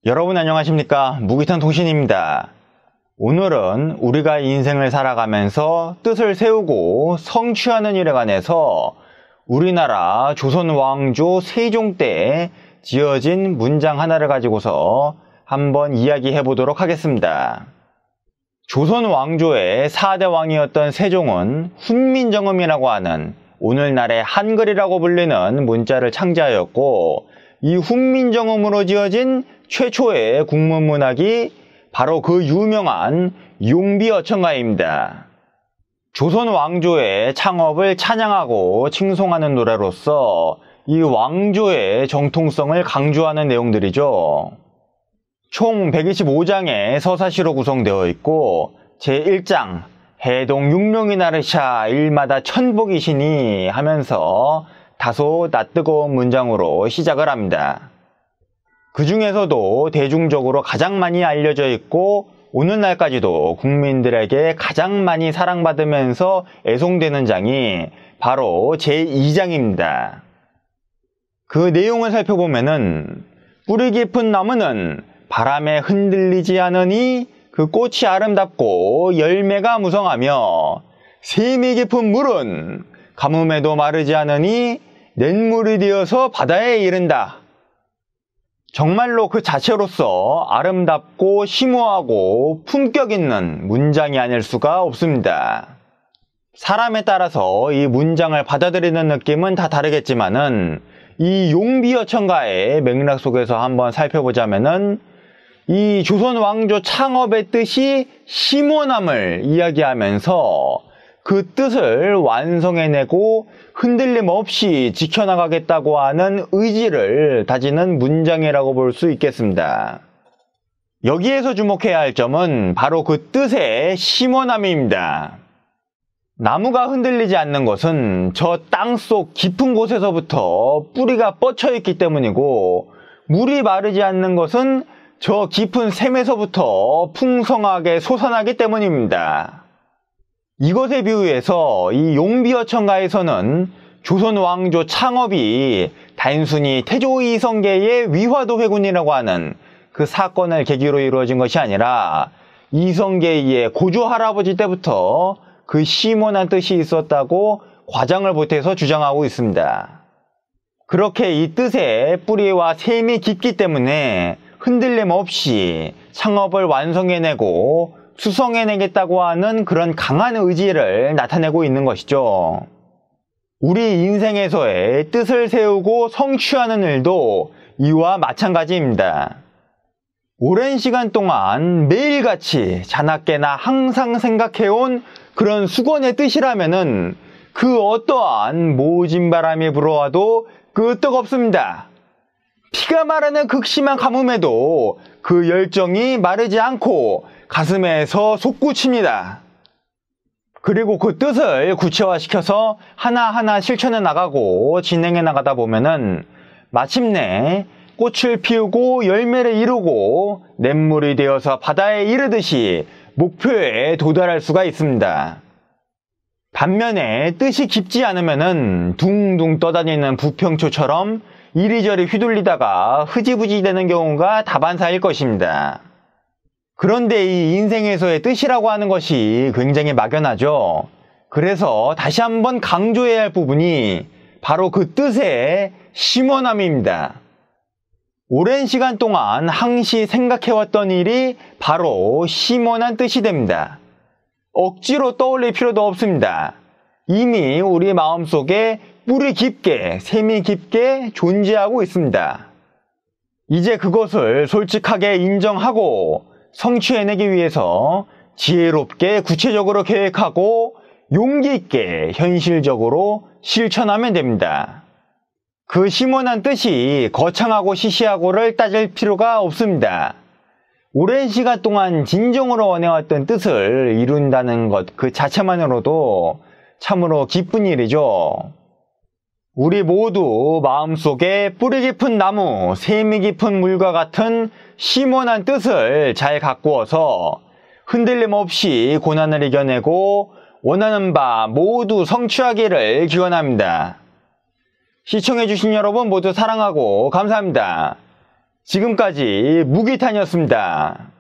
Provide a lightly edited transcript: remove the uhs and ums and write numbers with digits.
여러분 안녕하십니까? 무기탄통신입니다. 오늘은 우리가 인생을 살아가면서 뜻을 세우고 성취하는 일에 관해서 우리나라 조선 왕조 세종 때 지어진 문장 하나를 가지고서 한번 이야기해 보도록 하겠습니다. 조선 왕조의 4대 왕이었던 세종은 훈민정음이라고 하는 오늘날의 한글이라고 불리는 문자를 창제하였고, 이 훈민정음으로 지어진 최초의 국문문학이 바로 그 유명한 용비어천가입니다. 조선 왕조의 창업을 찬양하고 칭송하는 노래로서 이 왕조의 정통성을 강조하는 내용들이죠. 총 125장의 서사시로 구성되어 있고, 제1장 해동 육룡이 나르샤 일마다 천복이시니 하면서 다소 낯뜨거운 문장으로 시작을 합니다. 그 중에서도 대중적으로 가장 많이 알려져 있고 오늘날까지도 국민들에게 가장 많이 사랑받으면서 애송되는 장이 바로 제2장입니다. 그 내용을 살펴보면은 뿌리 깊은 나무는 바람에 흔들리지 않으니 그 꽃이 아름답고 열매가 무성하며, 샘이 깊은 물은 가뭄에도 마르지 않으니 냇물이 되어서 바다에 이른다. 정말로 그 자체로서 아름답고 심오하고 품격 있는 문장이 아닐 수가 없습니다. 사람에 따라서 이 문장을 받아들이는 느낌은 다 다르겠지만은 이 용비어천가의 맥락 속에서 한번 살펴보자면은 이 조선 왕조 창업의 뜻이 심오함을 이야기하면서 그 뜻을 완성해내고 흔들림 없이 지켜나가겠다고 하는 의지를 다지는 문장이라고 볼 수 있겠습니다. 여기에서 주목해야 할 점은 바로 그 뜻의 심오함입니다. 나무가 흔들리지 않는 것은 저 땅속 깊은 곳에서부터 뿌리가 뻗쳐 있기 때문이고, 물이 마르지 않는 것은 저 깊은 샘에서부터 풍성하게 솟아나기 때문입니다. 이것에 비유해서 이 용비어천가에서는 조선 왕조 창업이 단순히 태조 이성계의 위화도 회군이라고 하는 그 사건을 계기로 이루어진 것이 아니라 이성계의 고조 할아버지 때부터 그 심오한 뜻이 있었다고 과장을 보태서 주장하고 있습니다. 그렇게 이 뜻의 뿌리와 샘이 깊기 때문에 흔들림 없이 창업을 완성해내고 수성해내겠다고 하는 그런 강한 의지를 나타내고 있는 것이죠. 우리 인생에서의 뜻을 세우고 성취하는 일도 이와 마찬가지입니다. 오랜 시간 동안 매일같이 자나깨나 항상 생각해온 그런 수건의 뜻이라면은 그 어떠한 모진 바람이 불어와도 끄떡없습니다. 피가 마르는 극심한 가뭄에도 그 열정이 마르지 않고 가슴에서 솟구칩니다. 그리고 그 뜻을 구체화시켜서 하나하나 실천해 나가고 진행해 나가다 보면은 마침내 꽃을 피우고 열매를 이루고 냇물이 되어서 바다에 이르듯이 목표에 도달할 수가 있습니다. 반면에 뜻이 깊지 않으면은 둥둥 떠다니는 부평초처럼 이리저리 휘둘리다가 흐지부지 되는 경우가 다반사일 것입니다. 그런데 이 인생에서의 뜻이라고 하는 것이 굉장히 막연하죠. 그래서 다시 한번 강조해야 할 부분이 바로 그 뜻의 심오함입니다. 오랜 시간 동안 항시 생각해왔던 일이 바로 심오한 뜻이 됩니다. 억지로 떠올릴 필요도 없습니다. 이미 우리 마음속에 뿌리 깊게, 샘이 깊게 존재하고 있습니다. 이제 그것을 솔직하게 인정하고 성취해내기 위해서 지혜롭게 구체적으로 계획하고 용기 있게 현실적으로 실천하면 됩니다. 그 심오한 뜻이 거창하고 시시하고를 따질 필요가 없습니다. 오랜 시간 동안 진정으로 원해왔던 뜻을 이룬다는 것 그 자체만으로도 참으로 기쁜 일이죠. 우리 모두 마음속에 뿌리 깊은 나무, 샘이 깊은 물과 같은 심오한 뜻을 잘 가꾸어서 흔들림 없이 고난을 이겨내고 원하는 바 모두 성취하기를 기원합니다. 시청해주신 여러분 모두 사랑하고 감사합니다. 지금까지 무기탄이었습니다.